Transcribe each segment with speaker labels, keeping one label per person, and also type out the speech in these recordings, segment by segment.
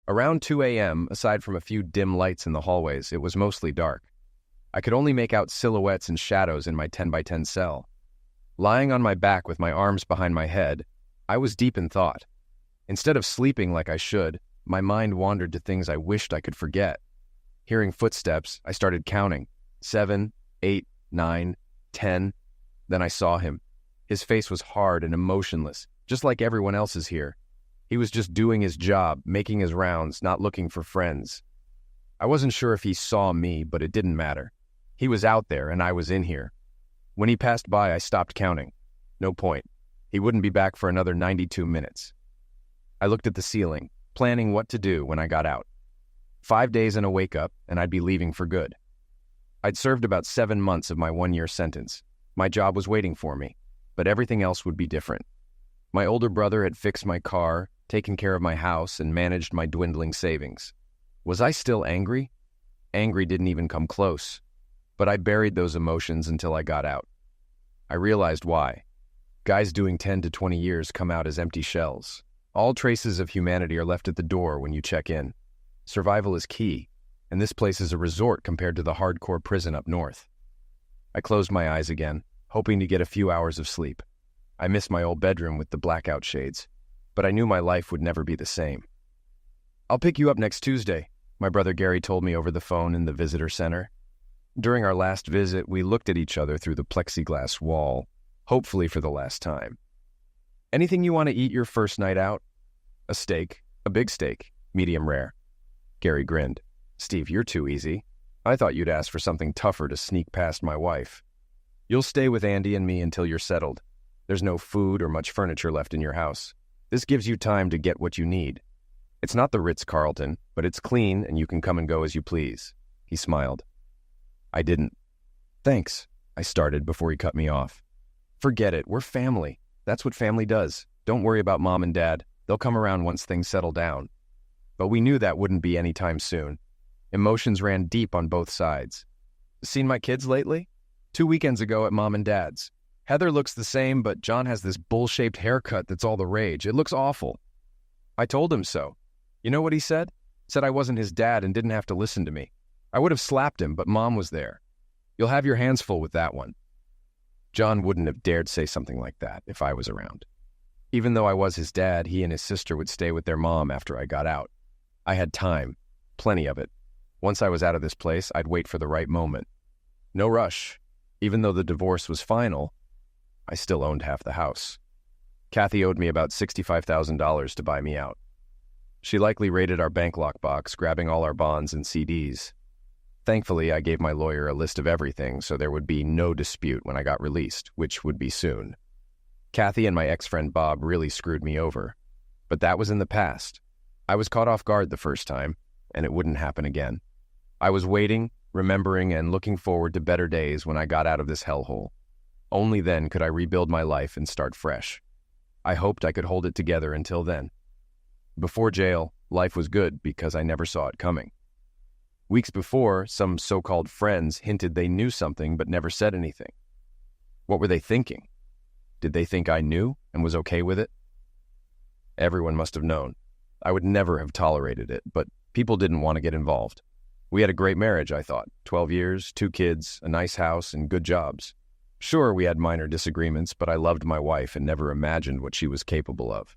Speaker 1: Around 2 a.m., aside from a few dim lights in the hallways, it was mostly dark. I could only make out silhouettes and shadows in my 10 by 10 cell. Lying on my back with my arms behind my head, I was deep in thought. Instead of sleeping like I should, my mind wandered to things I wished I could forget. Hearing footsteps, I started counting. 7, 8, 9, 10. Then I saw him. His face was hard and emotionless, just like everyone else's here. He was just doing his job, making his rounds, not looking for friends. I wasn't sure if he saw me, but it didn't matter. He was out there, and I was in here. When he passed by, I stopped counting. No point. He wouldn't be back for another 92 minutes. I looked at the ceiling, planning what to do when I got out. 5 days and a wake-up, and I'd be leaving for good. I'd served about 7 months of my 1-year sentence. My job was waiting for me, but everything else would be different. My older brother had fixed my car, taken care of my house, and managed my dwindling savings. Was I still angry? Angry didn't even come close, but I buried those emotions until I got out. I realized why. Guys doing 10 to 20 years come out as empty shells. All traces of humanity are left at the door when you check in. Survival is key, and this place is a resort compared to the hardcore prison up north. I closed my eyes again, hoping to get a few hours of sleep. I missed my old bedroom with the blackout shades, but I knew my life would never be the same. "I'll pick you up next Tuesday," my brother Gary told me over the phone in the visitor center. During our last visit, we looked at each other through the plexiglass wall, hopefully for the last time. "Anything you want to eat your first night out?" "A steak, a big steak, medium rare." Gary grinned. "Steve, you're too easy. I thought you'd ask for something tougher to sneak past my wife. You'll stay with Andy and me until you're settled. There's no food or much furniture left in your house. This gives you time to get what you need. It's not the Ritz-Carlton, but it's clean and you can come and go as you please." He smiled. I didn't. "Thanks," I started before he cut me off. "Forget it. We're family. That's what family does. Don't worry about Mom and Dad. They'll come around once things settle down." But we knew that wouldn't be anytime soon. Emotions ran deep on both sides. "Seen my kids lately?" 2 weekends ago at Mom and Dad's. Heather looks the same, but John has this bowl-shaped haircut that's all the rage. It looks awful." I told him so. You know what he said? Said I wasn't his dad and didn't have to listen to me. I would have slapped him, but Mom was there. "You'll have your hands full with that one." John wouldn't have dared say something like that if I was around. Even though I was his dad, he and his sister would stay with their mom after I got out. I had time, plenty of it. Once I was out of this place, I'd wait for the right moment. No rush. Even though the divorce was final, I still owned half the house. Kathy owed me about $65,000 to buy me out. She likely raided our bank lockbox, grabbing all our bonds and CDs. Thankfully, I gave my lawyer a list of everything so there would be no dispute when I got released, which would be soon. Kathy and my ex-friend Bob really screwed me over. But that was in the past. I was caught off guard the first time, and it wouldn't happen again. I was waiting, remembering, and looking forward to better days when I got out of this hellhole. Only then could I rebuild my life and start fresh. I hoped I could hold it together until then. Before jail, life was good because I never saw it coming. Weeks before, some so-called friends hinted they knew something but never said anything. What were they thinking? Did they think I knew and was okay with it? Everyone must have known. I would never have tolerated it, but people didn't want to get involved. We had a great marriage, I thought. 12 years, 2 kids, a nice house, and good jobs. Sure, we had minor disagreements, but I loved my wife and never imagined what she was capable of.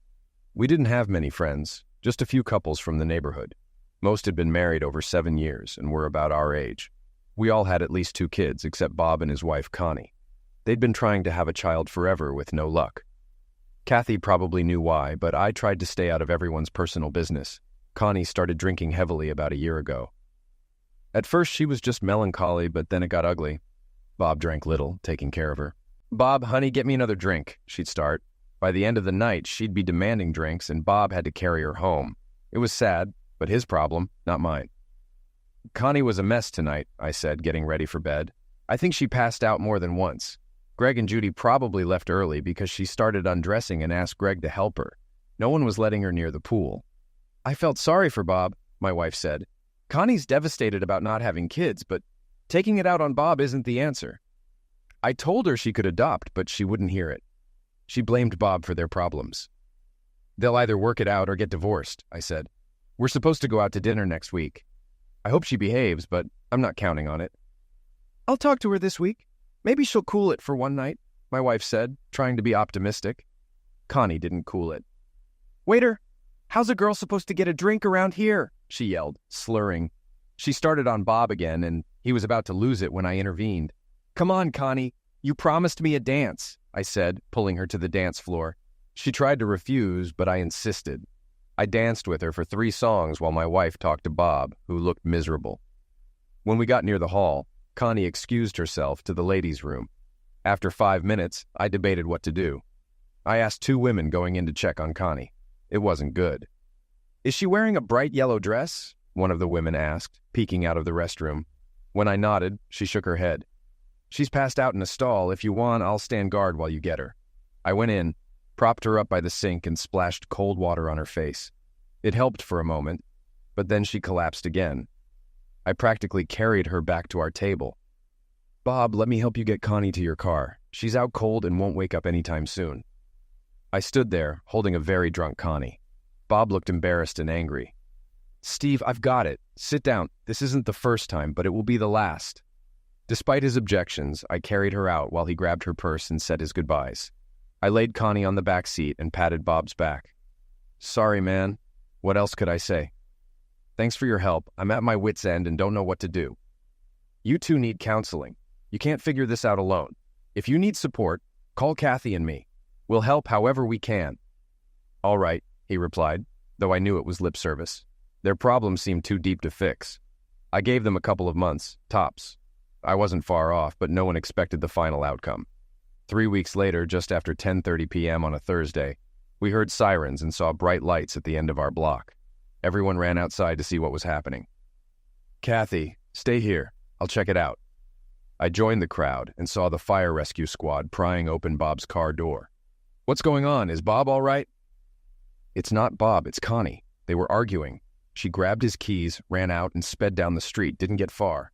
Speaker 1: We didn't have many friends, just a few couples from the neighborhood. Most had been married over 7 years and were about our age. We all had at least 2 kids, except Bob and his wife, Connie. They'd been trying to have a child forever with no luck. Kathy probably knew why, but I tried to stay out of everyone's personal business. Connie started drinking heavily about a year ago. At first, she was just melancholy, but then it got ugly. Bob drank little, taking care of her. "Bob, honey, get me another drink," she'd start. By the end of the night, she'd be demanding drinks, and Bob had to carry her home. It was sad, but his problem, not mine. "Connie was a mess tonight," I said, getting ready for bed. "I think she passed out more than once. Greg and Judy probably left early because she started undressing and asked Greg to help her. No one was letting her near the pool." "I felt sorry for Bob," my wife said. "Connie's devastated about not having kids, but taking it out on Bob isn't the answer." I told her she could adopt, but she wouldn't hear it. She blamed Bob for their problems. "They'll either work it out or get divorced," I said. We're supposed to go out to dinner next week. I hope she behaves, but I'm not counting on it. I'll talk to her this week. Maybe she'll cool it for one night, my wife said, trying to be optimistic. Connie didn't cool it. Waiter, how's a girl supposed to get a drink around here? She yelled, slurring. She started on Bob again, and he was about to lose it when I intervened. Come on, Connie. You promised me a dance, I said, pulling her to the dance floor. She tried to refuse, but I insisted. I danced with her for 3 songs while my wife talked to Bob, who looked miserable. When we got near the hall, Connie excused herself to the ladies' room. After 5 minutes, I debated what to do. I asked 2 women going in to check on Connie. It wasn't good. Is she wearing a bright yellow dress? One of the women asked, peeking out of the restroom. When I nodded, she shook her head. She's passed out in a stall. If you want, I'll stand guard while you get her. I went in, propped her up by the sink, and splashed cold water on her face. It helped for a moment, but then she collapsed again. I practically carried her back to our table. Bob, let me help you get Connie to your car. She's out cold and won't wake up anytime soon. I stood there, holding a very drunk Connie. Bob looked embarrassed and angry. Steve, I've got it. Sit down. This isn't the first time, but it will be the last. Despite his objections, I carried her out while he grabbed her purse and said his goodbyes. I laid Connie on the back seat and patted Bob's back. Sorry, man. What else could I say? Thanks for your help. I'm at my wit's end and don't know what to do. You two need counseling. You can't figure this out alone. If you need support, call Kathy and me. We'll help however we can. All right, he replied, though I knew it was lip service. Their problem seemed too deep to fix. I gave them a couple of months, tops. I wasn't far off, but no one expected the final outcome. 3 weeks later, just after 10:30 p.m. on a Thursday, we heard sirens and saw bright lights at the end of our block. Everyone ran outside to see what was happening. Kathy, stay here. I'll check it out. I joined the crowd and saw the fire rescue squad prying open Bob's car door. What's going on? Is Bob all right? It's not Bob, it's Connie. They were arguing. She grabbed his keys, ran out, and sped down the street, didn't get far.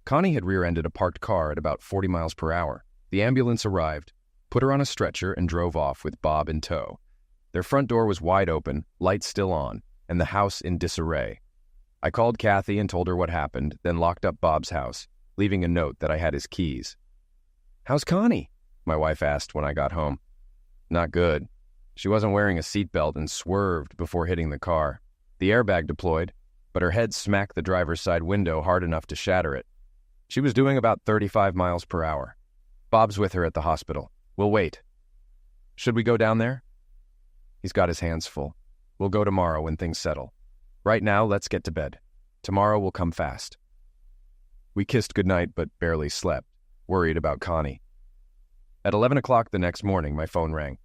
Speaker 1: Connie had rear-ended a parked car at about 40 miles per hour. The ambulance arrived, put her on a stretcher, and drove off with Bob in tow. Their front door was wide open, lights still on, and the house in disarray. I called Kathy and told her what happened, then locked up Bob's house, leaving a note that I had his keys. How's Connie? My wife asked when I got home. Not good. She wasn't wearing a seatbelt and swerved before hitting the car. The airbag deployed, but her head smacked the driver's side window hard enough to shatter it. She was doing about 35 miles per hour. Bob's with her at the hospital. We'll wait. Should we go down there? He's got his hands full. We'll go tomorrow when things settle. Right now, let's get to bed. Tomorrow will come fast. We kissed goodnight but barely slept, worried about Connie. At 11 o'clock the next morning, my phone rang.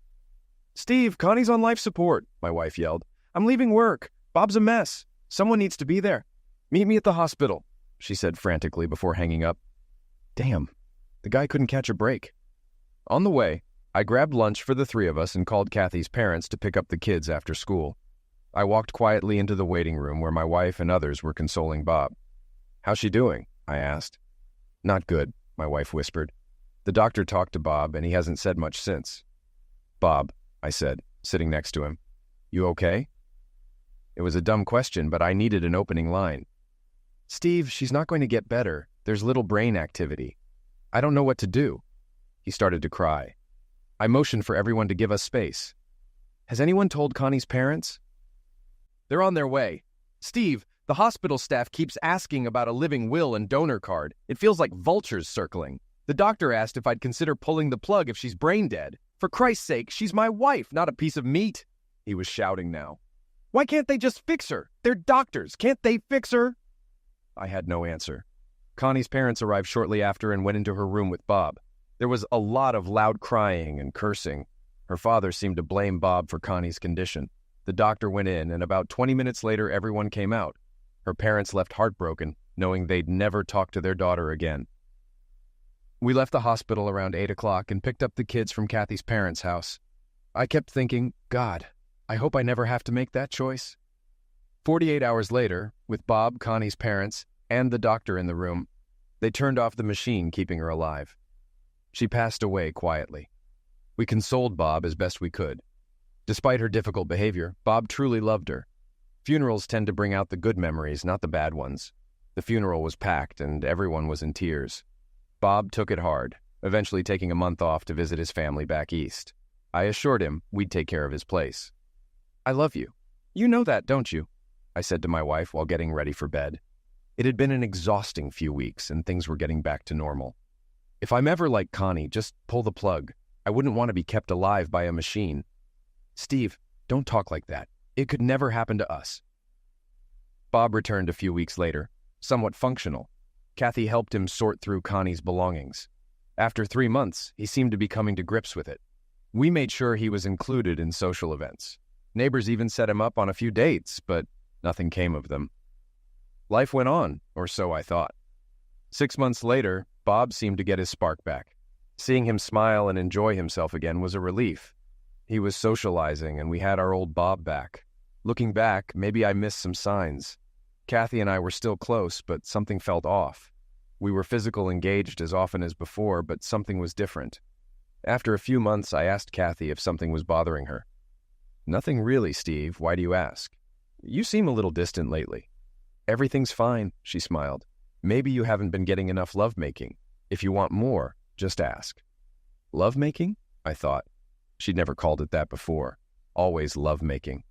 Speaker 1: Steve, Connie's on life support, my wife yelled. I'm leaving work. Bob's a mess. Someone needs to be there. Meet me at the hospital, she said frantically before hanging up. Damn, the guy couldn't catch a break. On the way, I grabbed lunch for the 3 of us and called Kathy's parents to pick up the kids after school. I walked quietly into the waiting room where my wife and others were consoling Bob. How's she doing? I asked. Not good, my wife whispered. The doctor talked to Bob and he hasn't said much since. Bob, I said, sitting next to him. You okay? It was a dumb question, but I needed an opening line. Steve, she's not going to get better. There's little brain activity. I don't know what to do. He started to cry. I motioned for everyone to give us space. Has anyone told Connie's parents? They're on their way. Steve, the hospital staff keeps asking about a living will and donor card. It feels like vultures circling. The doctor asked if I'd consider pulling the plug if she's brain dead. For Christ's sake, she's my wife, not a piece of meat. He was shouting now. Why can't they just fix her? They're doctors. Can't they fix her? I had no answer. Connie's parents arrived shortly after and went into her room with Bob. There was a lot of loud crying and cursing. Her father seemed to blame Bob for Connie's condition. The doctor went in, and about 20 minutes later, everyone came out. Her parents left heartbroken, knowing they'd never talk to their daughter again. We left the hospital around 8 o'clock and picked up the kids from Kathy's parents' house. I kept thinking, God, I hope I never have to make that choice. 48 hours later, with Bob, Connie's parents, and the doctor in the room, they turned off the machine keeping her alive. She passed away quietly. We consoled Bob as best we could. Despite her difficult behavior, Bob truly loved her. Funerals tend to bring out the good memories, not the bad ones. The funeral was packed, and everyone was in tears. Bob took it hard, eventually taking a month off to visit his family back east. I assured him we'd take care of his place. "I love you. You know that, don't you?" I said to my wife while getting ready for bed. It had been an exhausting few weeks, and things were getting back to normal. If I'm ever like Connie, just pull the plug. I wouldn't want to be kept alive by a machine. "Steve, don't talk like that. It could never happen to us." Bob returned a few weeks later, somewhat functional. Kathy helped him sort through Connie's belongings. After 3 months, he seemed to be coming to grips with it. We made sure he was included in social events. Neighbors even set him up on a few dates, but nothing came of them. Life went on, or so I thought. 6 months later, Bob seemed to get his spark back. Seeing him smile and enjoy himself again was a relief. He was socializing, and we had our old Bob back. Looking back, maybe I missed some signs. Kathy and I were still close, but something felt off. We were physical engaged as often as before, but something was different. After a few months, I asked Kathy if something was bothering her. "Nothing really, Steve. Why do you ask?" "You seem a little distant lately." "Everything's fine," she smiled. "Maybe you haven't been getting enough lovemaking. If you want more, just ask." Lovemaking? I thought. She'd never called it that before. Always lovemaking.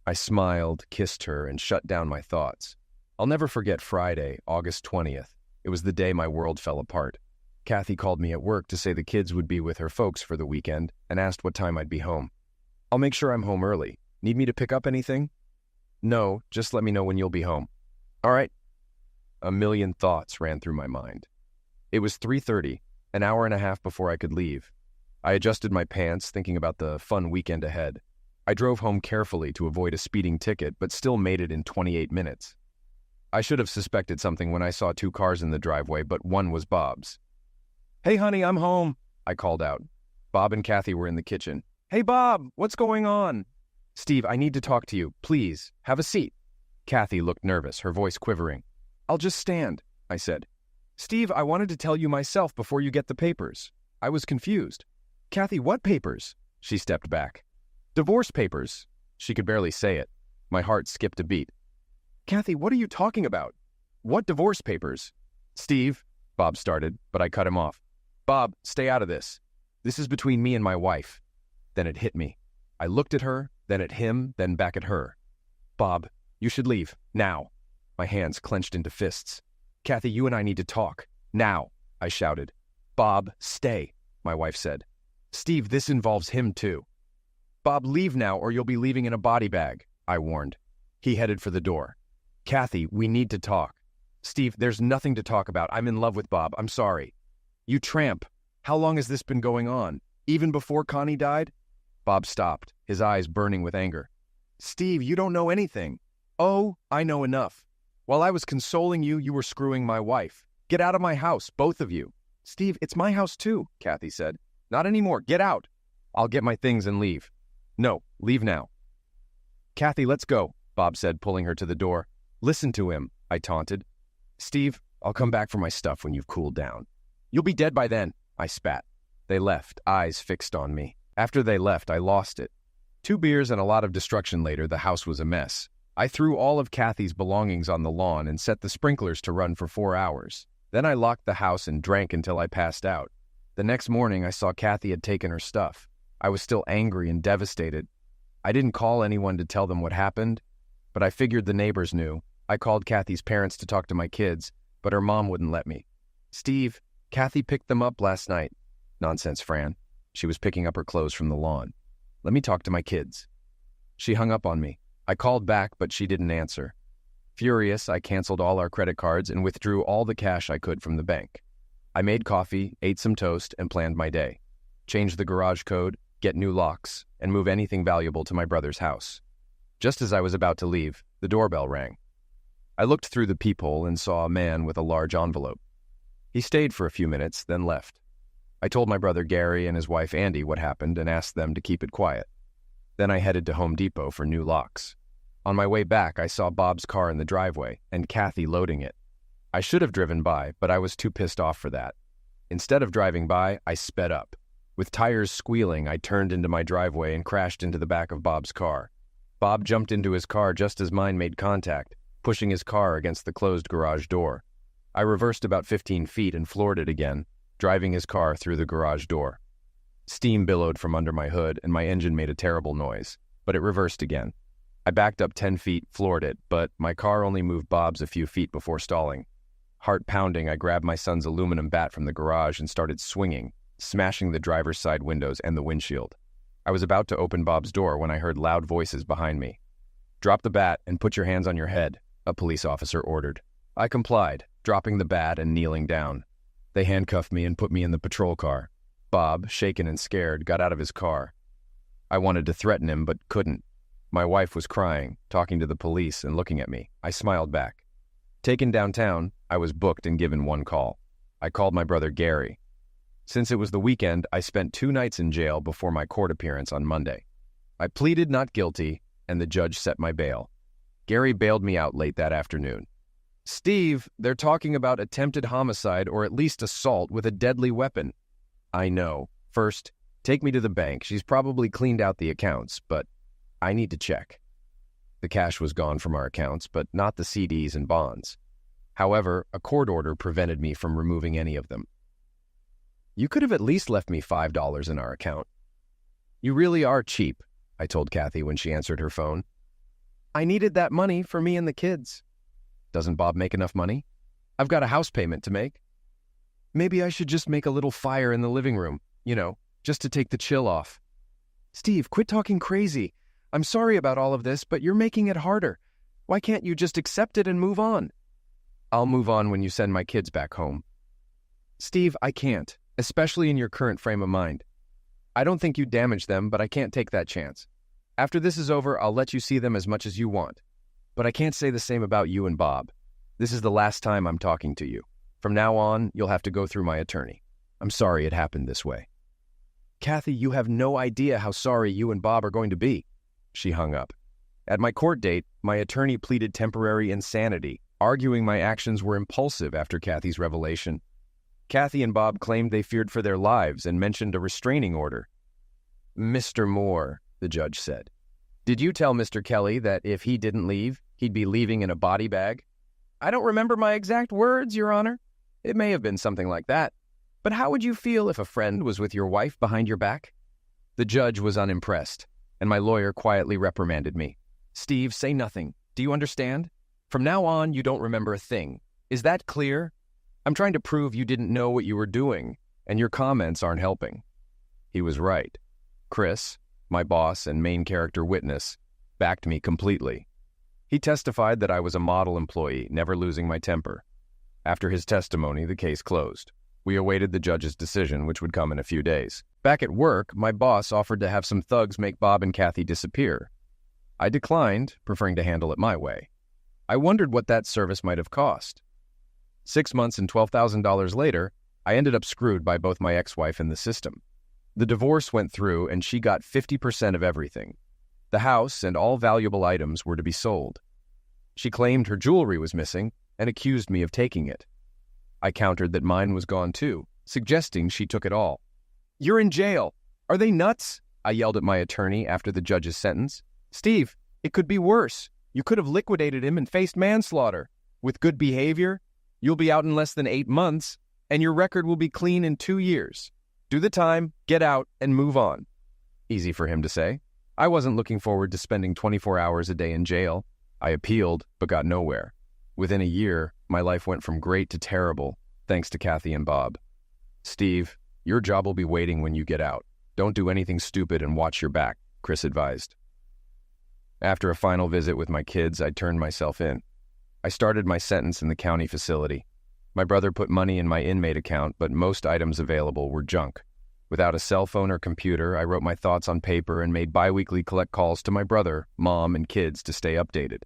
Speaker 1: I smiled, kissed her, and shut down my thoughts. I'll never forget Friday, August 20th. It was the day my world fell apart. Kathy called me at work to say the kids would be with her folks for the weekend and asked what time I'd be home. "I'll make sure I'm home early. Need me to pick up anything?" "No, just let me know when you'll be home." "All right." A million thoughts ran through my mind. It was 3:30, an hour and a half before I could leave. I adjusted my pants, thinking about the fun weekend ahead. I drove home carefully to avoid a speeding ticket, but still made it in 28 minutes. I should have suspected something when I saw 2 cars in the driveway, but one was Bob's. "Hey, honey, I'm home," I called out. Bob and Kathy were in the kitchen. "Hey, Bob, what's going on?" "Steve, I need to talk to you. Please, have a seat." Kathy looked nervous, her voice quivering. "I'll just stand," I said. "Steve, I wanted to tell you myself before you get the papers. I was confused." "Kathy, what papers?" She stepped back. "Divorce papers." She could barely say it. My heart skipped a beat. "Kathy, what are you talking about? What divorce papers?" "Steve," Bob started, but I cut him off. "Bob, stay out of this. This is between me and my wife." Then it hit me. I looked at her, then at him, then back at her. "Bob, you should leave, now." My hands clenched into fists. "Kathy, you and I need to talk. Now," I shouted. "Bob, stay," my wife said. "Steve, this involves him too." "Bob, leave now or you'll be leaving in a body bag," I warned. He headed for the door. "Kathy, we need to talk." "Steve, there's nothing to talk about. I'm in love with Bob. I'm sorry." "You tramp. How long has this been going on? Even before Connie died?" Bob stopped, his eyes burning with anger. "Steve, you don't know anything." "Oh, I know enough. While I was consoling you, you were screwing my wife. Get out of my house, both of you." "Steve, it's my house too," Kathy said. "Not anymore. Get out." "I'll get my things and leave." "No, leave now." "Kathy, let's go," Bob said, pulling her to the door. "Listen to him," I taunted. "Steve, I'll come back for my stuff when you've cooled down." "You'll be dead by then," I spat. They left, eyes fixed on me. After they left, I lost it. 2 beers and a lot of destruction later, the house was a mess. I threw all of Kathy's belongings on the lawn and set the sprinklers to run for 4 hours. Then I locked the house and drank until I passed out. The next morning, I saw Kathy had taken her stuff. I was still angry and devastated. I didn't call anyone to tell them what happened, but I figured the neighbors knew. I called Kathy's parents to talk to my kids, but her mom wouldn't let me. "Steve, Kathy picked them up last night." "Nonsense, Fran." She was picking up her clothes from the lawn. "Let me talk to my kids." She hung up on me. I called back, but she didn't answer. Furious, I canceled all our credit cards and withdrew all the cash I could from the bank. I made coffee, ate some toast, and planned my day. Change the garage code, get new locks, and move anything valuable to my brother's house. Just as I was about to leave, the doorbell rang. I looked through the peephole and saw a man with a large envelope. He stayed for a few minutes, then left. I told my brother Gary and his wife Andy what happened and asked them to keep it quiet. Then I headed to Home Depot for new locks. On my way back, I saw Bob's car in the driveway and Kathy loading it. I should have driven by, but I was too pissed off for that. Instead of driving by, I sped up. With tires squealing, I turned into my driveway and crashed into the back of Bob's car. Bob jumped into his car just as mine made contact, pushing his car against the closed garage door. I reversed about 15 feet and floored it again, driving his car through the garage door. Steam billowed from under my hood, and my engine made a terrible noise, but it reversed again. I backed up 10 feet, floored it, but my car only moved Bob's a few feet before stalling. Heart pounding, I grabbed my son's aluminum bat from the garage and started swinging, smashing the driver's side windows and the windshield. I was about to open Bob's door when I heard loud voices behind me. "Drop the bat and put your hands on your head," a police officer ordered. I complied, dropping the bat and kneeling down. They handcuffed me and put me in the patrol car. Bob, shaken and scared, got out of his car. I wanted to threaten him, but couldn't. My wife was crying, talking to the police and looking at me. I smiled back. Taken downtown, I was booked and given one call. I called my brother Gary. Since it was the weekend, I spent 2 nights in jail before my court appearance on Monday. I pleaded not guilty, and the judge set my bail. Gary bailed me out late that afternoon. "Steve, they're talking about attempted homicide or at least assault with a deadly weapon." "I know. First, take me to the bank. She's probably cleaned out the accounts, but I need to check." The cash was gone from our accounts, but not the CDs and bonds. However, a court order prevented me from removing any of them. "You could have at least left me $5 in our account." "You really are cheap," I told Kathy when she answered her phone. "I needed that money for me and the kids." "Doesn't Bob make enough money?" "I've got a house payment to make." "Maybe I should just make a little fire in the living room, just to take the chill off." "Steve, quit talking crazy. I'm sorry about all of this, but you're making it harder. Why can't you just accept it and move on?" "I'll move on when you send my kids back home." "Steve, I can't, especially in your current frame of mind. I don't think you damaged them, but I can't take that chance. After this is over, I'll let you see them as much as you want. But I can't say the same about you and Bob. This is the last time I'm talking to you. From now on, you'll have to go through my attorney. I'm sorry it happened this way." "Kathy, you have no idea how sorry you and Bob are going to be." She hung up. At my court date, my attorney pleaded temporary insanity, arguing my actions were impulsive after Kathy's revelation. Kathy and Bob claimed they feared for their lives and mentioned a restraining order. "Mr. Moore," the judge said, "did you tell Mr. Kelly that if he didn't leave, he'd be leaving in a body bag?" "I don't remember my exact words, Your Honor. It may have been something like that. But how would you feel if a friend was with your wife behind your back?" The judge was unimpressed, and my lawyer quietly reprimanded me. "Steve, say nothing. Do you understand? From now on, you don't remember a thing. Is that clear? I'm trying to prove you didn't know what you were doing, and your comments aren't helping." He was right. Chris, my boss and main character witness, backed me completely. He testified that I was a model employee, never losing my temper. After his testimony, the case closed. We awaited the judge's decision, which would come in a few days. Back at work, my boss offered to have some thugs make Bob and Kathy disappear. I declined, preferring to handle it my way. I wondered what that service might have cost. 6 months and $12,000 later, I ended up screwed by both my ex-wife and the system. The divorce went through, and she got 50% of everything. The house and all valuable items were to be sold. She claimed her jewelry was missing and accused me of taking it. I countered that mine was gone too, suggesting she took it all. "You're in jail. Are they nuts?" I yelled at my attorney after the judge's sentence. "Steve, it could be worse. You could have liquidated him and faced manslaughter. With good behavior, you'll be out in less than 8 months, and your record will be clean in 2 years. Do the time, get out, and move on." Easy for him to say. I wasn't looking forward to spending 24 hours a day in jail. I appealed, but got nowhere. Within a year, my life went from great to terrible, thanks to Kathy and Bob. "Steve, your job will be waiting when you get out. Don't do anything stupid and watch your back," Chris advised. After a final visit with my kids, I turned myself in. I started my sentence in the county facility. My brother put money in my inmate account, but most items available were junk. Without a cell phone or computer, I wrote my thoughts on paper and made biweekly collect calls to my brother, mom, and kids to stay updated.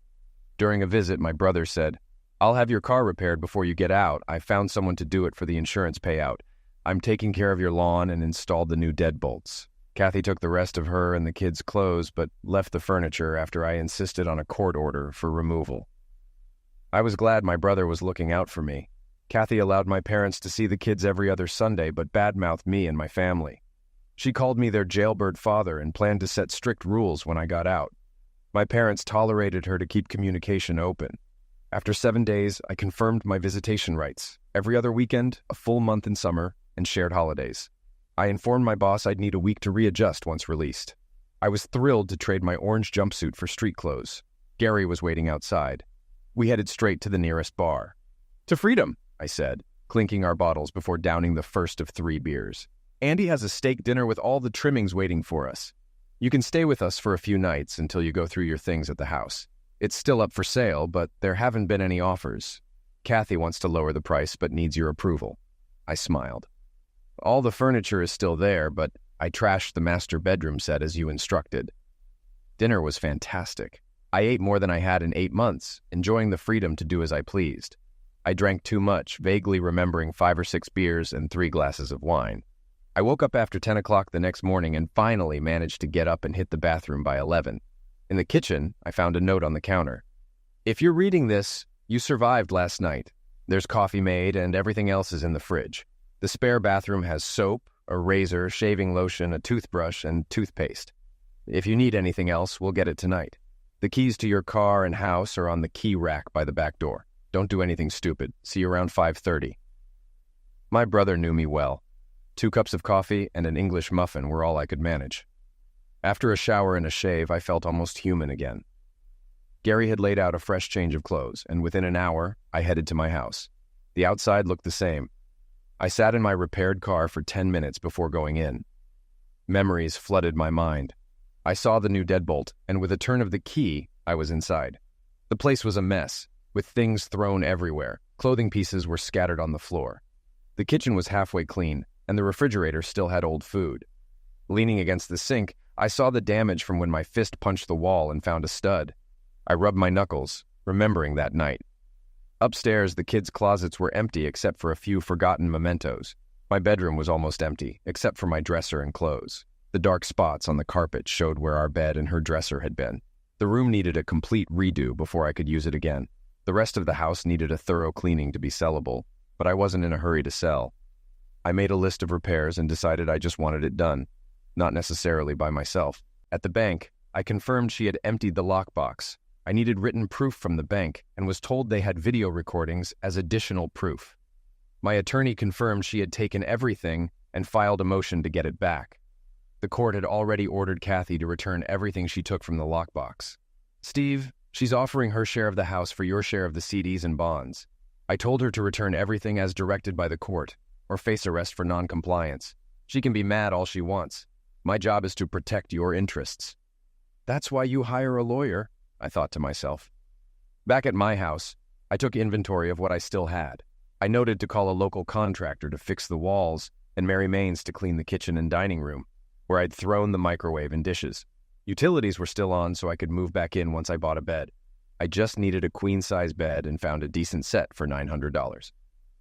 Speaker 1: During a visit, my brother said, "I'll have your car repaired before you get out. I found someone to do it for the insurance payout. I'm taking care of your lawn and installed the new deadbolts." Kathy took the rest of her and the kids' clothes, but left the furniture after I insisted on a court order for removal. I was glad my brother was looking out for me. Kathy allowed my parents to see the kids every other Sunday, but badmouthed me and my family. She called me their jailbird father and planned to set strict rules when I got out. My parents tolerated her to keep communication open. After 7 days, I confirmed my visitation rights. Every other weekend, a full month in summer, and shared holidays. I informed my boss I'd need a week to readjust once released. I was thrilled to trade my orange jumpsuit for street clothes. Gary was waiting outside. We headed straight to the nearest bar. "To freedom," I said, clinking our bottles before downing the first of 3 beers. "Andy has a steak dinner with all the trimmings waiting for us. You can stay with us for a few nights until you go through your things at the house. It's still up for sale, but there haven't been any offers. Kathy wants to lower the price but needs your approval." I smiled. "All the furniture is still there, but I trashed the master bedroom set as you instructed." Dinner was fantastic. I ate more than I had in 8 months, enjoying the freedom to do as I pleased. I drank too much, vaguely remembering 5 or 6 beers and 3 glasses of wine. I woke up after 10 o'clock the next morning and finally managed to get up and hit the bathroom by 11. In the kitchen, I found a note on the counter. "If you're reading this, you survived last night. There's coffee made and everything else is in the fridge. The spare bathroom has soap, a razor, shaving lotion, a toothbrush, and toothpaste. If you need anything else, we'll get it tonight. The keys to your car and house are on the key rack by the back door. Don't do anything stupid. See you around 5:30. My brother knew me well. 2 cups of coffee and an English muffin were all I could manage. After a shower and a shave, I felt almost human again. Gary had laid out a fresh change of clothes, and within an hour, I headed to my house. The outside looked the same. I sat in my repaired car for 10 minutes before going in. Memories flooded my mind. I saw the new deadbolt, and with a turn of the key, I was inside. The place was a mess, with things thrown everywhere. Clothing pieces were scattered on the floor. The kitchen was halfway clean, and the refrigerator still had old food. Leaning against the sink, I saw the damage from when my fist punched the wall and found a stud. I rubbed my knuckles, remembering that night. Upstairs, the kids' closets were empty except for a few forgotten mementos. My bedroom was almost empty, except for my dresser and clothes. The dark spots on the carpet showed where our bed and her dresser had been. The room needed a complete redo before I could use it again. The rest of the house needed a thorough cleaning to be sellable, but I wasn't in a hurry to sell. I made a list of repairs and decided I just wanted it done, not necessarily by myself. At the bank, I confirmed she had emptied the lockbox. I needed written proof from the bank and was told they had video recordings as additional proof. My attorney confirmed she had taken everything and filed a motion to get it back. The court had already ordered Kathy to return everything she took from the lockbox. "Steve, she's offering her share of the house for your share of the CDs and bonds. I told her to return everything as directed by the court, or face arrest for non-compliance. She can be mad all she wants. My job is to protect your interests." "That's why you hire a lawyer," I thought to myself. Back at my house, I took inventory of what I still had. I noted to call a local contractor to fix the walls and Mary Main's to clean the kitchen and dining room, where I'd thrown the microwave and dishes. Utilities were still on, so I could move back in once I bought a bed. I just needed a queen-size bed and found a decent set for $900.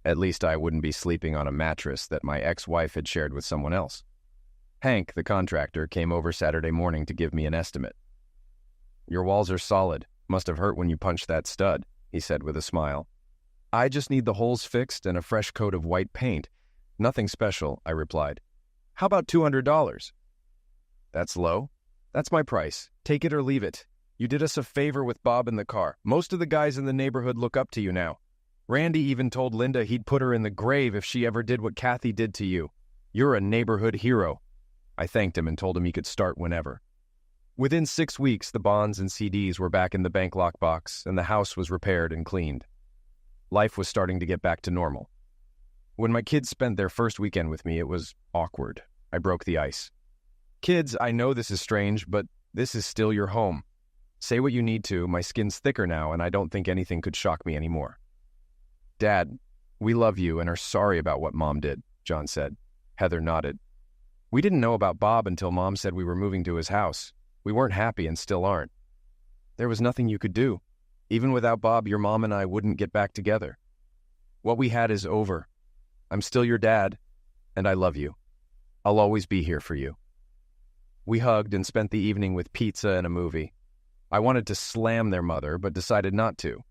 Speaker 1: At least I wouldn't be sleeping on a mattress that my ex-wife had shared with someone else. Hank, the contractor, came over Saturday morning to give me an estimate. "Your walls are solid. Must have hurt when you punched that stud," he said with a smile. "I just need the holes fixed and a fresh coat of white paint. Nothing special," I replied. "How about $200? "That's low. That's my price. Take it or leave it. You did us a favor with Bob in the car. Most of the guys in the neighborhood look up to you now. Randy even told Linda he'd put her in the grave if she ever did what Kathy did to you. You're a neighborhood hero." I thanked him and told him he could start whenever. Within 6 weeks, the bonds and CDs were back in the bank lockbox, and the house was repaired and cleaned. Life was starting to get back to normal. When my kids spent their first weekend with me, it was awkward. I broke the ice. "Kids, I know this is strange, but this is still your home. Say what you need to. My skin's thicker now, and I don't think anything could shock me anymore." "Dad, we love you and are sorry about what Mom did," John said. Heather nodded. "We didn't know about Bob until Mom said we were moving to his house. We weren't happy and still aren't. There was nothing you could do. Even without Bob, your mom and I wouldn't get back together. What we had is over. I'm still your dad, and I love you. I'll always be here for you." We hugged and spent the evening with pizza and a movie. I wanted to slam their mother, but decided not to.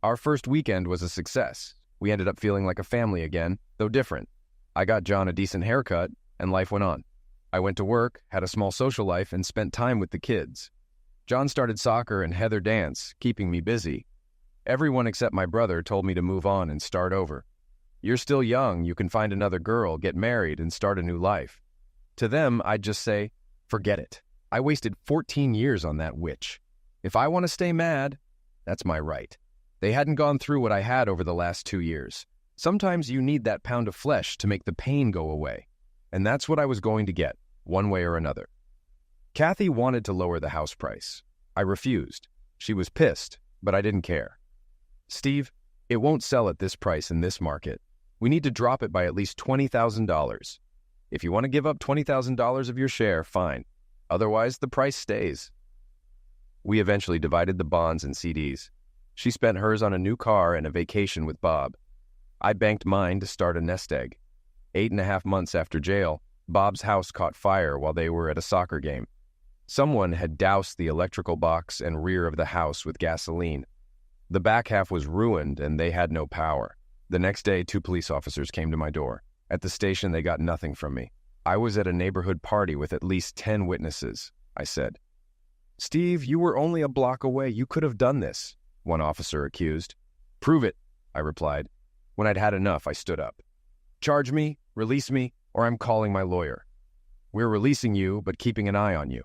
Speaker 1: Our first weekend was a success. We ended up feeling like a family again, though different. I got John a decent haircut, and life went on. I went to work, had a small social life, and spent time with the kids. John started soccer and Heather dance, keeping me busy. Everyone except my brother told me to move on and start over. You're still young, you can find another girl, get married, and start a new life. To them, I'd just say, forget it. I wasted 14 years on that witch. If I want to stay mad, that's my right. They hadn't gone through what I had over the last 2 years. Sometimes you need that pound of flesh to make the pain go away. And that's what I was going to get, one way or another. Kathy wanted to lower the house price. I refused. She was pissed, but I didn't care. Steve, it won't sell at this price in this market. We need to drop it by at least $20,000. If you want to give up $20,000 of your share, fine. Otherwise, the price stays. We eventually divided the bonds and CDs. She spent hers on a new car and a vacation with Bob. I banked mine to start a nest egg. 8.5 months after jail, Bob's house caught fire while they were at a soccer game. Someone had doused the electrical box and rear of the house with gasoline. The back half was ruined and they had no power. The next day, 2 police officers came to my door. At the station, they got nothing from me. I was at a neighborhood party with at least 10 witnesses, I said. Steve, you were only a block away. You could have done this, one officer accused. Prove it, I replied. When I'd had enough, I stood up. Charge me, release me, or I'm calling my lawyer. We're releasing you, but keeping an eye on you.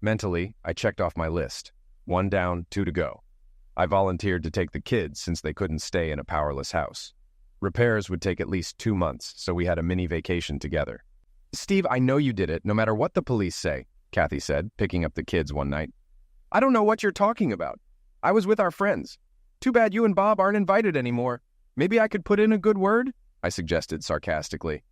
Speaker 1: Mentally, I checked off my list. 1 down, 2 to go. I volunteered to take the kids since they couldn't stay in a powerless house. Repairs would take at least 2 months, so we had a mini vacation together. Steve, I know you did it, no matter what the police say, Kathy said, picking up the kids one night. I don't know what you're talking about. I was with our friends. Too bad you and Bob aren't invited anymore. Maybe I could put in a good word? I suggested sarcastically.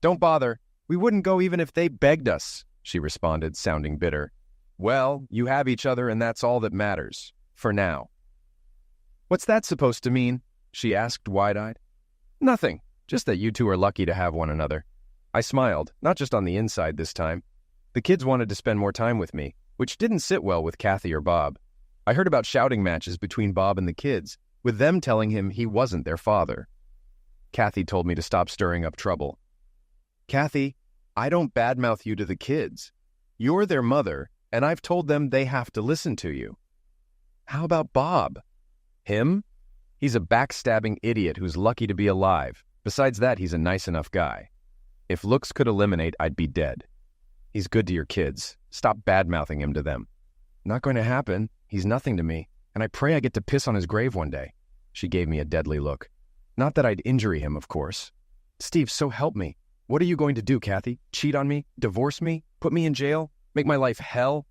Speaker 1: Don't bother. We wouldn't go even if they begged us, she responded, sounding bitter. Well, you have each other and that's all that matters. For now. What's that supposed to mean? She asked wide-eyed. Nothing. Just that you two are lucky to have one another. I smiled, not just on the inside this time. The kids wanted to spend more time with me, which didn't sit well with Kathy or Bob. I heard about shouting matches between Bob and the kids, with them telling him he wasn't their father. Kathy told me to stop stirring up trouble. Kathy, I don't badmouth you to the kids. You're their mother, and I've told them they have to listen to you. How about Bob? Him? He's a backstabbing idiot who's lucky to be alive. Besides that, he's a nice enough guy. If looks could eliminate, I'd be dead. He's good to your kids. Stop badmouthing him to them. Not going to happen. He's nothing to me, and I pray I get to piss on his grave one day. She gave me a deadly look. Not that I'd injure him, of course. Steve, so help me. What are you going to do, Kathy? Cheat on me? Divorce me? Put me in jail? Make my life hell?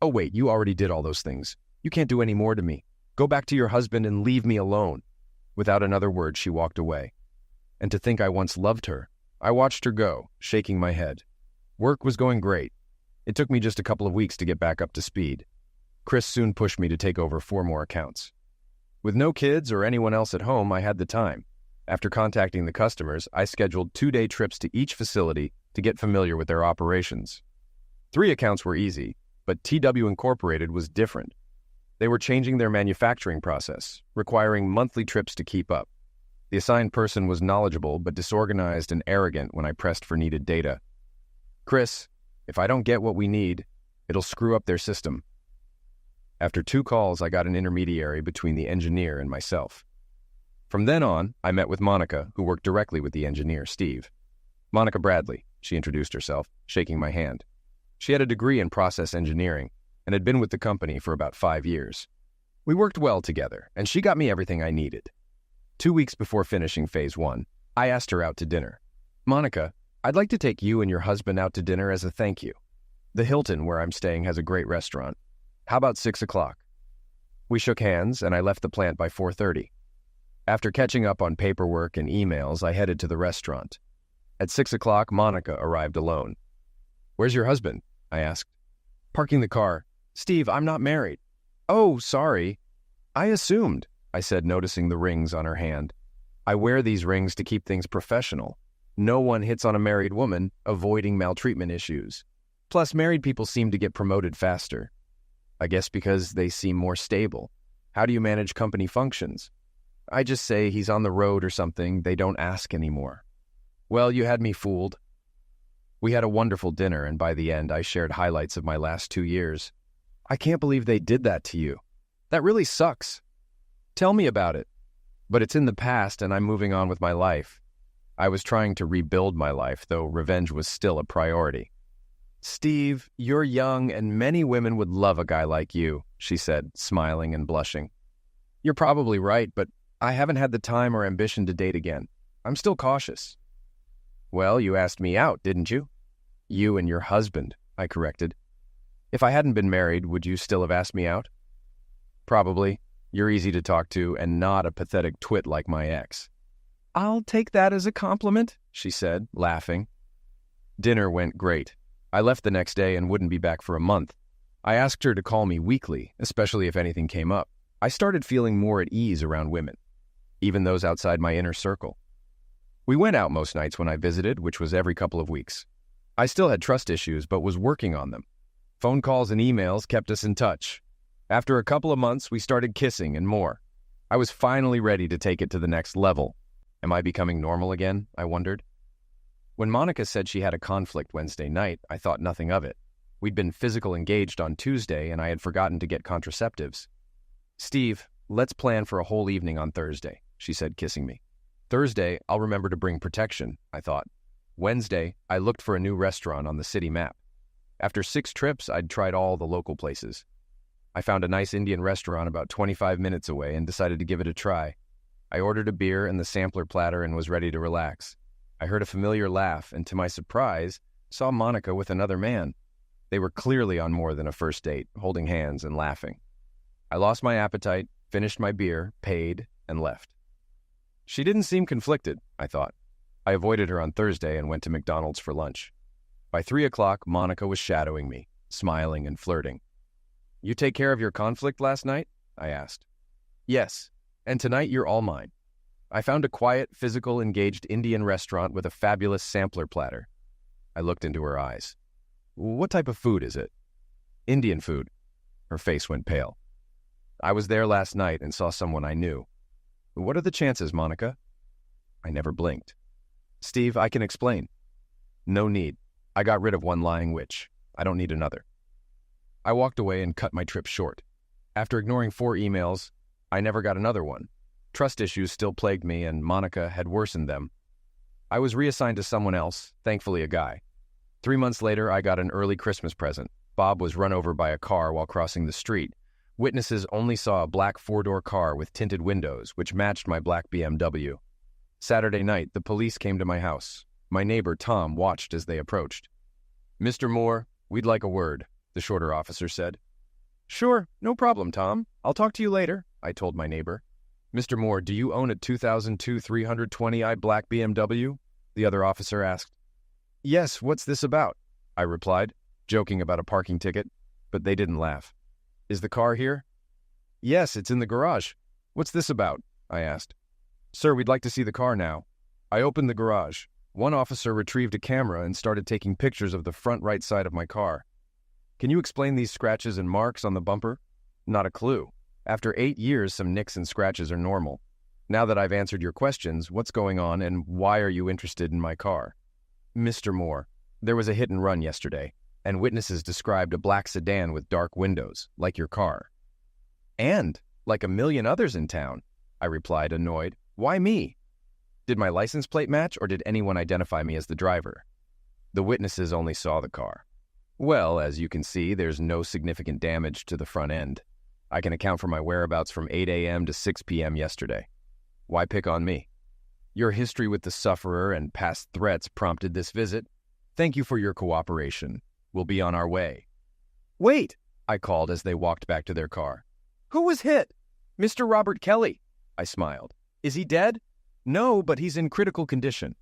Speaker 1: Oh wait, you already did all those things. You can't do any more to me. Go back to your husband and leave me alone. Without another word, she walked away. And to think I once loved her. I watched her go, shaking my head. Work was going great. It took me just a couple of weeks to get back up to speed. Chris soon pushed me to take over 4 more accounts. With no kids or anyone else at home, I had the time. After contacting the customers, I scheduled 2-day trips to each facility to get familiar with their operations. 3 accounts were easy, but TW Incorporated was different. They were changing their manufacturing process, requiring monthly trips to keep up. The assigned person was knowledgeable but disorganized and arrogant when I pressed for needed data. Chris, if I don't get what we need, it'll screw up their system. After 2 calls, I got an intermediary between the engineer and myself. From then on, I met with Monica, who worked directly with the engineer, Steve. Monica Bradley, she introduced herself, shaking my hand. She had a degree in process engineering and had been with the company for about 5 years. We worked well together, and she got me everything I needed. 2 weeks before finishing Phase 1, I asked her out to dinner. Monica, I'd like to take you and your husband out to dinner as a thank you. The Hilton, where I'm staying, has a great restaurant. How about 6 o'clock? We shook hands, and I left the plant by 4:30. After catching up on paperwork and emails, I headed to the restaurant. At 6 o'clock, Monica arrived alone. Where's your husband? I asked. Parking the car. Steve, I'm not married. Oh, sorry. I assumed, I said, noticing the rings on her hand. I wear these rings to keep things professional. No one hits on a married woman, avoiding maltreatment issues. Plus, married people seem to get promoted faster. I guess because they seem more stable. How do you manage company functions? I just say he's on the road or something. They don't ask anymore. Well, you had me fooled. We had a wonderful dinner, and by the end, I shared highlights of my last 2 years. I can't believe they did that to you. That really sucks. Tell me about it. But it's in the past and I'm moving on with my life. I was trying to rebuild my life, though revenge was still a priority. Steve, you're young and many women would love a guy like you, she said, smiling and blushing. You're probably right, but I haven't had the time or ambition to date again. I'm still cautious. Well, you asked me out, didn't you? You and your husband, I corrected. If I hadn't been married, would you still have asked me out? Probably. You're easy to talk to and not a pathetic twit like my ex. I'll take that as a compliment, she said, laughing. Dinner went great. I left the next day and wouldn't be back for a month. I asked her to call me weekly, especially if anything came up. I started feeling more at ease around women, even those outside my inner circle. We went out most nights when I visited, which was every couple of weeks. I still had trust issues, but was working on them. Phone calls and emails kept us in touch. After a couple of months, we started kissing and more. I was finally ready to take it to the next level. Am I becoming normal again? I wondered. When Monica said she had a conflict Wednesday night, I thought nothing of it. We'd been physical engaged on Tuesday, and I had forgotten to get contraceptives. Steve, let's plan for a whole evening on Thursday, she said, kissing me. Thursday, I'll remember to bring protection, I thought. Wednesday, I looked for a new restaurant on the city map. After 6 trips, I'd tried all the local places. I found a nice Indian restaurant about 25 minutes away and decided to give it a try. I ordered a beer and the sampler platter and was ready to relax. I heard a familiar laugh and, to my surprise, saw Monica with another man. They were clearly on more than a first date, holding hands and laughing. I lost my appetite, finished my beer, paid, and left. She didn't seem conflicted, I thought. I avoided her on Thursday and went to McDonald's for lunch. By 3 o'clock, Monica was shadowing me, smiling and flirting. You take care of your conflict last night? I asked. Yes, and tonight you're all mine. I found a quiet, physical, engaged Indian restaurant with a fabulous sampler platter. I looked into her eyes. What type of food is it? Indian food. Her face went pale. I was there last night and saw someone I knew. What are the chances, Monica? I never blinked. Steve, I can explain. No need. I got rid of one lying witch. I don't need another. I walked away and cut my trip short. After ignoring 4 emails, I never got another one. Trust issues still plagued me, and Monica had worsened them. I was reassigned to someone else, thankfully a guy. 3 months later, I got an early Christmas present. Bob was run over by a car while crossing the street. Witnesses only saw a black 4-door car with tinted windows, which matched my black BMW. Saturday night, the police came to my house. My neighbor, Tom, watched as they approached. Mr. Moore, we'd like a word, the shorter officer said. Sure, no problem, Tom. I'll talk to you later, I told my neighbor. Mr. Moore, do you own a 2002 320i black BMW? The other officer asked. Yes, what's this about? I replied, joking about a parking ticket, but they didn't laugh. Is the car here? Yes, it's in the garage. What's this about? I asked. Sir, we'd like to see the car now. I opened the garage. One officer retrieved a camera and started taking pictures of the front right side of my car. Can you explain these scratches and marks on the bumper? Not a clue. After 8 years, some nicks and scratches are normal. Now that I've answered your questions, what's going on and why are you interested in my car? Mr. Moore, there was a hit and run yesterday, and witnesses described a black sedan with dark windows, like your car. And like a million others in town, I replied, annoyed. Why me? Did my license plate match, or did anyone identify me as the driver? The witnesses only saw the car. Well, as you can see, there's no significant damage to the front end. I can account for my whereabouts from 8 a.m. to 6 p.m. yesterday. Why pick on me? Your history with the sufferer and past threats prompted this visit. Thank you for your cooperation. We'll be on our way. Wait, I called as they walked back to their car. Who was hit? Mr. Robert Kelly. I smiled. Is he dead? No, but he's in critical condition.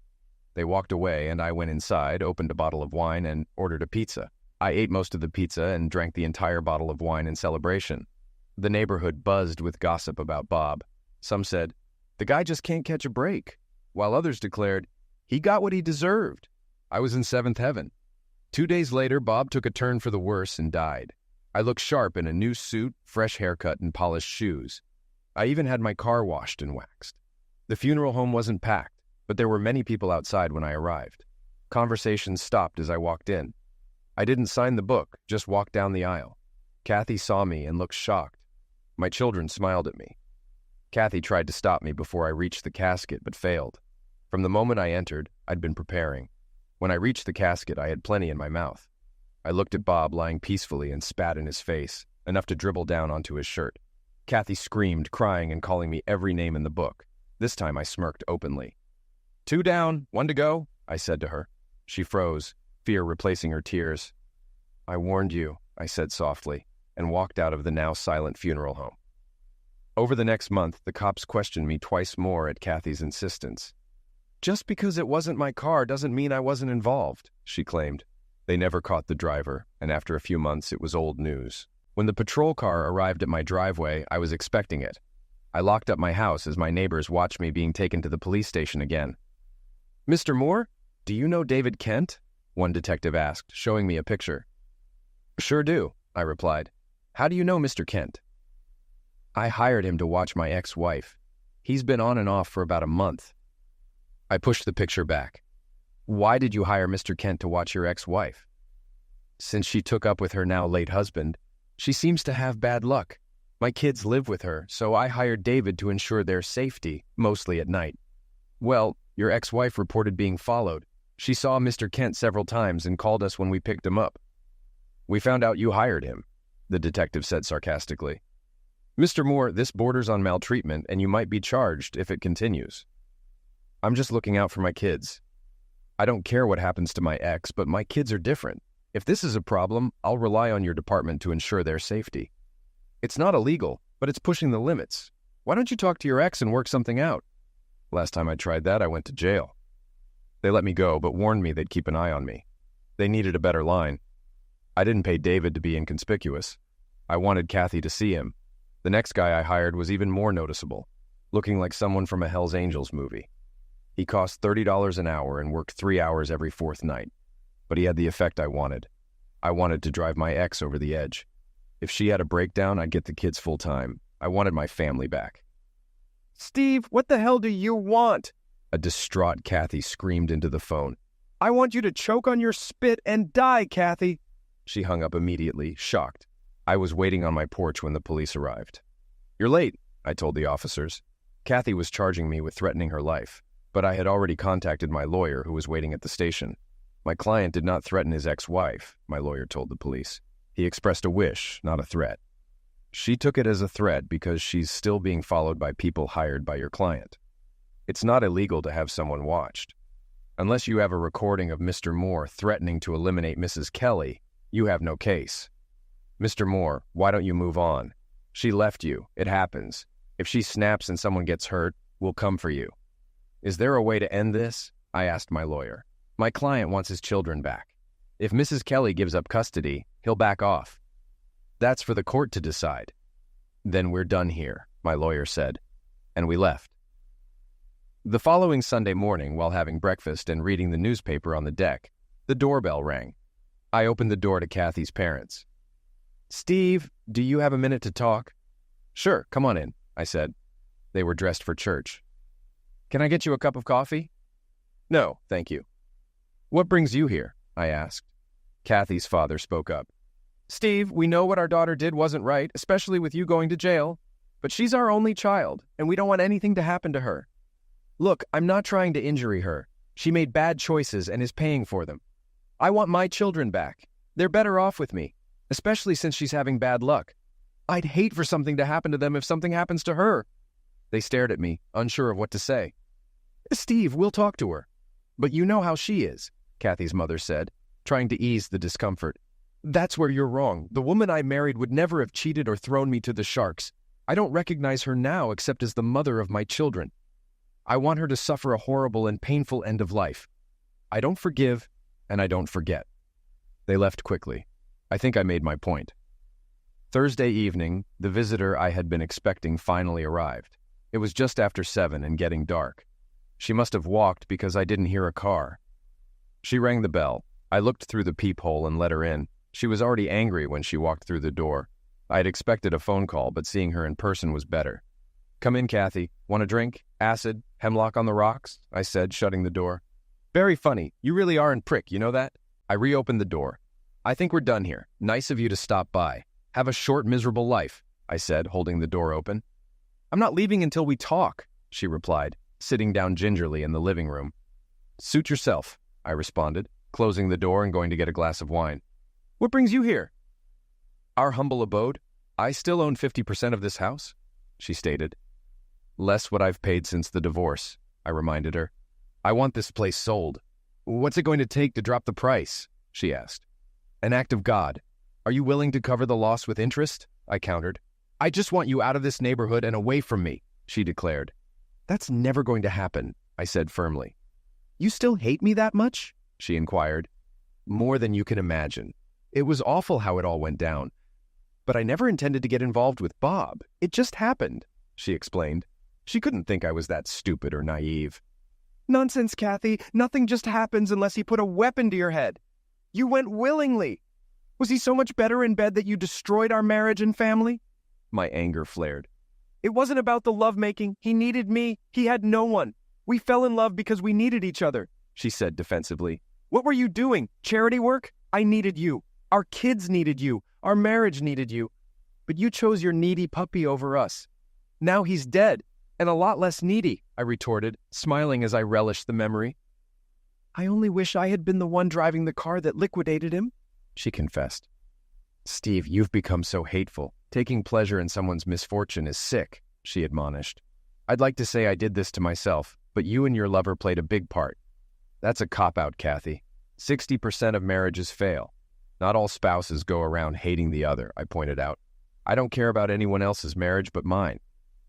Speaker 1: They walked away and I went inside, opened a bottle of wine, and ordered a pizza. I ate most of the pizza and drank the entire bottle of wine in celebration. The neighborhood buzzed with gossip about Bob. Some said, the guy just can't catch a break, while others declared, he got what he deserved. I was in seventh heaven. 2 days later, Bob took a turn for the worse and died. I looked sharp in a new suit, fresh haircut, and polished shoes. I even had my car washed and waxed. The funeral home wasn't packed, but there were many people outside when I arrived. Conversations stopped as I walked in. I didn't sign the book, just walked down the aisle. Kathy saw me and looked shocked. My children smiled at me. Kathy tried to stop me before I reached the casket, but failed. From the moment I entered, I'd been preparing. When I reached the casket, I had plenty in my mouth. I looked at Bob lying peacefully and spat in his face, enough to dribble down onto his shirt. Kathy screamed, crying and calling me every name in the book. This time I smirked openly. 2 down, 1 to go, I said to her. She froze, fear replacing her tears. I warned you, I said softly, and walked out of the now silent funeral home. Over the next month, the cops questioned me twice more at Kathy's insistence. Just because it wasn't my car doesn't mean I wasn't involved, she claimed. They never caught the driver, and after a few months it was old news. When the patrol car arrived at my driveway, I was expecting it. I locked up my house as my neighbors watched me being taken to the police station again. Mr. Moore, do you know David Kent? One detective asked, showing me a picture. Sure do, I replied. How do you know Mr. Kent? I hired him to watch my ex-wife. He's been on and off for about a month. I pushed the picture back. Why did you hire Mr. Kent to watch your ex-wife? Since she took up with her now late husband, she seems to have bad luck. My kids live with her, so I hired David to ensure their safety, mostly at night. Well, your ex-wife reported being followed. She saw Mr. Kent several times and called us when we picked him up. We found out you hired him, the detective said sarcastically. Mr. Moore, this borders on maltreatment, and you might be charged if it continues. I'm just looking out for my kids. I don't care what happens to my ex, but my kids are different. If this is a problem, I'll rely on your department to ensure their safety. It's not illegal, but it's pushing the limits. Why don't you talk to your ex and work something out? Last time I tried that, I went to jail. They let me go, but warned me they'd keep an eye on me. They needed a better line. I didn't pay David to be inconspicuous. I wanted Kathy to see him. The next guy I hired was even more noticeable, looking like someone from a Hell's Angels movie. He cost $30 an hour and worked 3 hours every 4th night. But he had the effect I wanted. I wanted to drive my ex over the edge. If she had a breakdown, I'd get the kids full time. I wanted my family back. Steve, what the hell do you want? A distraught Kathy screamed into the phone. I want you to choke on your spit and die, Kathy. She hung up immediately, shocked. I was waiting on my porch when the police arrived. You're late, I told the officers. Kathy was charging me with threatening her life, but I had already contacted my lawyer who was waiting at the station. My client did not threaten his ex-wife, my lawyer told the police. He expressed a wish, not a threat. She took it as a threat because she's still being followed by people hired by your client. It's not illegal to have someone watched. Unless you have a recording of Mr. Moore threatening to eliminate Mrs. Kelly, you have no case. Mr. Moore, why don't you move on? She left you. It happens. If she snaps and someone gets hurt, we'll come for you. Is there a way to end this? I asked my lawyer. My client wants his children back. If Mrs. Kelly gives up custody, he'll back off. That's for the court to decide. Then we're done here, my lawyer said, and we left. The following Sunday morning, while having breakfast and reading the newspaper on the deck, the doorbell rang. I opened the door to Kathy's parents. Steve, do you have a minute to talk? Sure, come on in, I said. They were dressed for church. Can I get you a cup of coffee? No, thank you. What brings you here? I asked. Kathy's father spoke up. Steve, we know what our daughter did wasn't right, especially with you going to jail. But she's our only child, and we don't want anything to happen to her. Look, I'm not trying to injure her. She made bad choices and is paying for them. I want my children back. They're better off with me, especially since she's having bad luck. I'd hate for something to happen to them if something happens to her. They stared at me, unsure of what to say. Steve, we'll talk to her. But you know how she is, Kathy's mother said, trying to ease the discomfort. That's where you're wrong. The woman I married would never have cheated or thrown me to the sharks. I don't recognize her now except as the mother of my children. I want her to suffer a horrible and painful end of life. I don't forgive, and I don't forget. They left quickly. I think I made my point. Thursday evening, the visitor I had been expecting finally arrived. It was just after 7 and getting dark. She must have walked because I didn't hear a car. She rang the bell. I looked through the peephole and let her in. She was already angry when she walked through the door. I had expected a phone call, but seeing her in person was better. Come in, Kathy. Want a drink? Acid? Hemlock on the rocks? I said, shutting the door. Very funny. You really are a prick, you know that? I reopened the door. I think we're done here. Nice of you to stop by. Have a short, miserable life, I said, holding the door open. I'm not leaving until we talk, she replied, sitting down gingerly in the living room. Suit yourself, I responded, closing the door and going to get a glass of wine. What brings you here? Our humble abode. I still own 50% of this house, she stated. Less what I've paid since the divorce, I reminded her. I want this place sold. What's it going to take to drop the price? She asked. An act of God. Are you willing to cover the loss with interest? I countered. I just want you out of this neighborhood and away from me, she declared. That's never going to happen, I said firmly. You still hate me that much? She inquired. More than you can imagine. It was awful how it all went down. But I never intended to get involved with Bob. It just happened, she explained. She couldn't think I was that stupid or naive. Nonsense, Kathy. Nothing just happens unless he put a weapon to your head. You went willingly. Was he so much better in bed that you destroyed our marriage and family? My anger flared. It wasn't about the lovemaking. He needed me. He had no one. We fell in love because we needed each other, she said defensively. What were you doing? Charity work? I needed you. Our kids needed you. Our marriage needed you. But you chose your needy puppy over us. Now he's dead, and a lot less needy, I retorted, smiling as I relished the memory. I only wish I had been the one driving the car that liquidated him, she confessed. Steve, you've become so hateful. Taking pleasure in someone's misfortune is sick, she admonished. I'd like to say I did this to myself, but you and your lover played a big part. That's a cop-out, Kathy. 60% of marriages fail. Not all spouses go around hating the other, I pointed out. I don't care about anyone else's marriage but mine.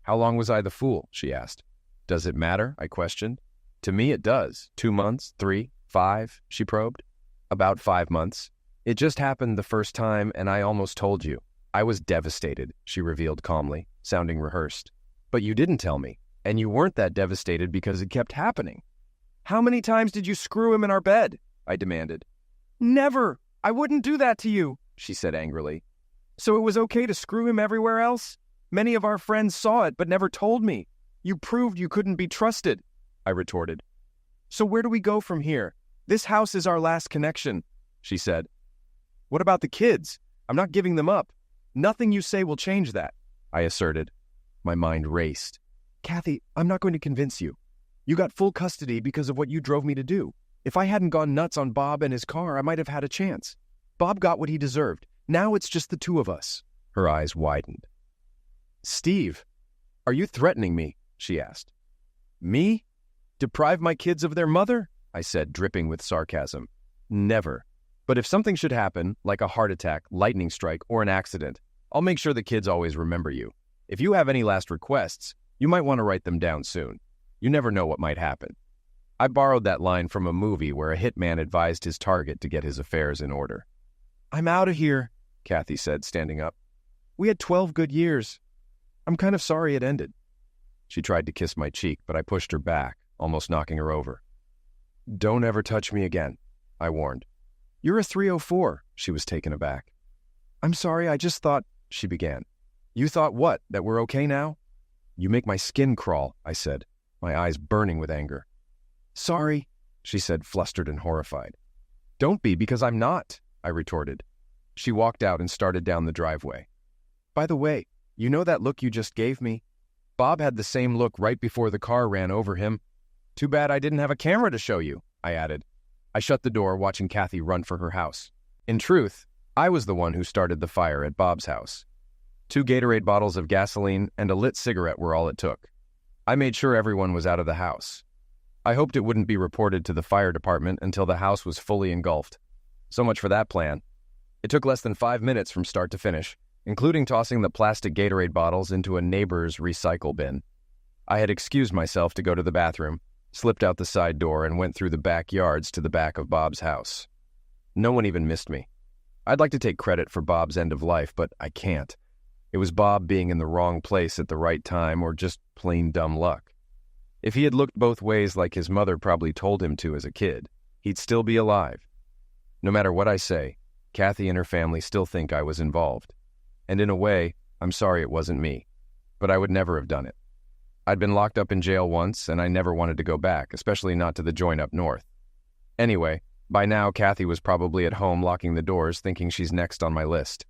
Speaker 1: How long was I the fool? She asked. Does it matter? I questioned. To me it does. 2 months, 3, 5, she probed. About 5 months. It just happened the first time, and I almost told you. I was devastated, she revealed calmly, sounding rehearsed. But you didn't tell me, and you weren't that devastated because it kept happening. How many times did you screw him in our bed? I demanded. Never! I wouldn't do that to you, she said angrily. So it was okay to screw him everywhere else? Many of our friends saw it but never told me. You proved you couldn't be trusted, I retorted. So where do we go from here? This house is our last connection, she said. What about the kids? I'm not giving them up. Nothing you say will change that, I asserted. My mind raced. Kathy, I'm not going to convince you. You got full custody because of what you drove me to do. If I hadn't gone nuts on Bob and his car, I might have had a chance. Bob got what he deserved. Now it's just the two of us. Her eyes widened. Steve, are you threatening me? She asked. Me? Deprive my kids of their mother? I said, dripping with sarcasm. Never. But if something should happen, like a heart attack, lightning strike, or an accident, I'll make sure the kids always remember you. If you have any last requests, you might want to write them down soon. You never know what might happen. I borrowed that line from a movie where a hitman advised his target to get his affairs in order. I'm out of here, Kathy said, standing up. We had 12 good years. I'm kind of sorry it ended. She tried to kiss my cheek, but I pushed her back, almost knocking her over. Don't ever touch me again, I warned. You're a 304, she was taken aback. I'm sorry, I just thought, she began. You thought what, that we're okay now? You make my skin crawl, I said, my eyes burning with anger. Sorry, she said, flustered and horrified. Don't be, because I'm not, I retorted. She walked out and started down the driveway. By the way, you know that look you just gave me? Bob had the same look right before the car ran over him. Too bad I didn't have a camera to show you, I added. I shut the door, watching Kathy run for her house. In truth, I was the one who started the fire at Bob's house. 2 Gatorade bottles of gasoline and a lit cigarette were all it took. I made sure everyone was out of the house. I hoped it wouldn't be reported to the fire department until the house was fully engulfed. So much for that plan. It took less than 5 minutes from start to finish, including tossing the plastic Gatorade bottles into a neighbor's recycle bin. I had excused myself to go to the bathroom, slipped out the side door, and went through the backyards to the back of Bob's house. No one even missed me. I'd like to take credit for Bob's end of life, but I can't. It was Bob being in the wrong place at the right time, or just plain dumb luck. If he had looked both ways like his mother probably told him to as a kid, he'd still be alive. No matter what I say, Kathy and her family still think I was involved. And in a way, I'm sorry it wasn't me. But I would never have done it. I'd been locked up in jail once, and I never wanted to go back, especially not to the joint up north. Anyway, by now Kathy was probably at home locking the doors, thinking she's next on my list.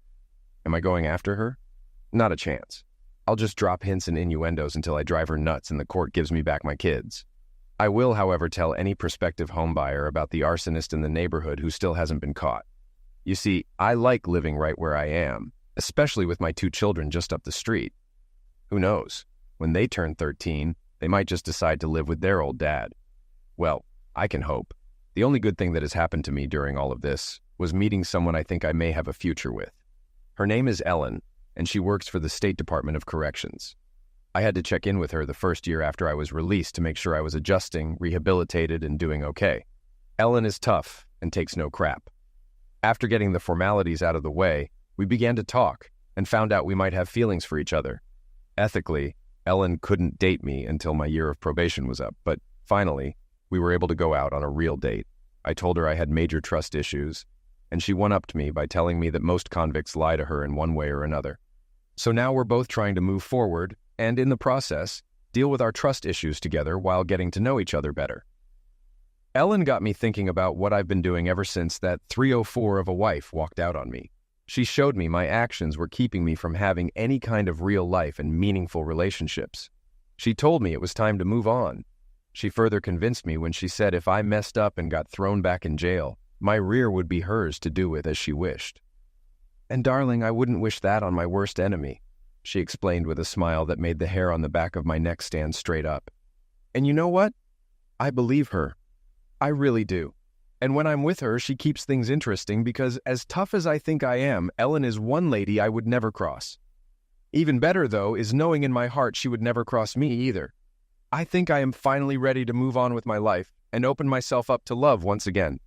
Speaker 1: Am I going after her? Not a chance. I'll just drop hints and innuendos until I drive her nuts and the court gives me back my kids. I will, however, tell any prospective homebuyer about the arsonist in the neighborhood who still hasn't been caught. You see, I like living right where I am, especially with my 2 children just up the street. Who knows? When they turn 13, they might just decide to live with their old dad. Well, I can hope. The only good thing that has happened to me during all of this was meeting someone I think I may have a future with. Her name is Ellen, and she works for the State Department of Corrections. I had to check in with her the first year after I was released to make sure I was adjusting, rehabilitated, and doing okay. Ellen is tough and takes no crap. After getting the formalities out of the way, we began to talk and found out we might have feelings for each other. Ethically, Ellen couldn't date me until my year of probation was up, but finally, we were able to go out on a real date. I told her I had major trust issues, and she one-upped me by telling me that most convicts lie to her in one way or another. So now we're both trying to move forward, and in the process, deal with our trust issues together while getting to know each other better. Ellen got me thinking about what I've been doing ever since that 304 of a wife walked out on me. She showed me my actions were keeping me from having any kind of real life and meaningful relationships. She told me it was time to move on. She further convinced me when she said if I messed up and got thrown back in jail, my rear would be hers to do with as she wished. And darling, I wouldn't wish that on my worst enemy, she explained with a smile that made the hair on the back of my neck stand straight up. And you know what? I believe her. I really do. And when I'm with her, she keeps things interesting because as tough as I think I am, Ellen is one lady I would never cross. Even better, though, is knowing in my heart she would never cross me either. I think I am finally ready to move on with my life and open myself up to love once again.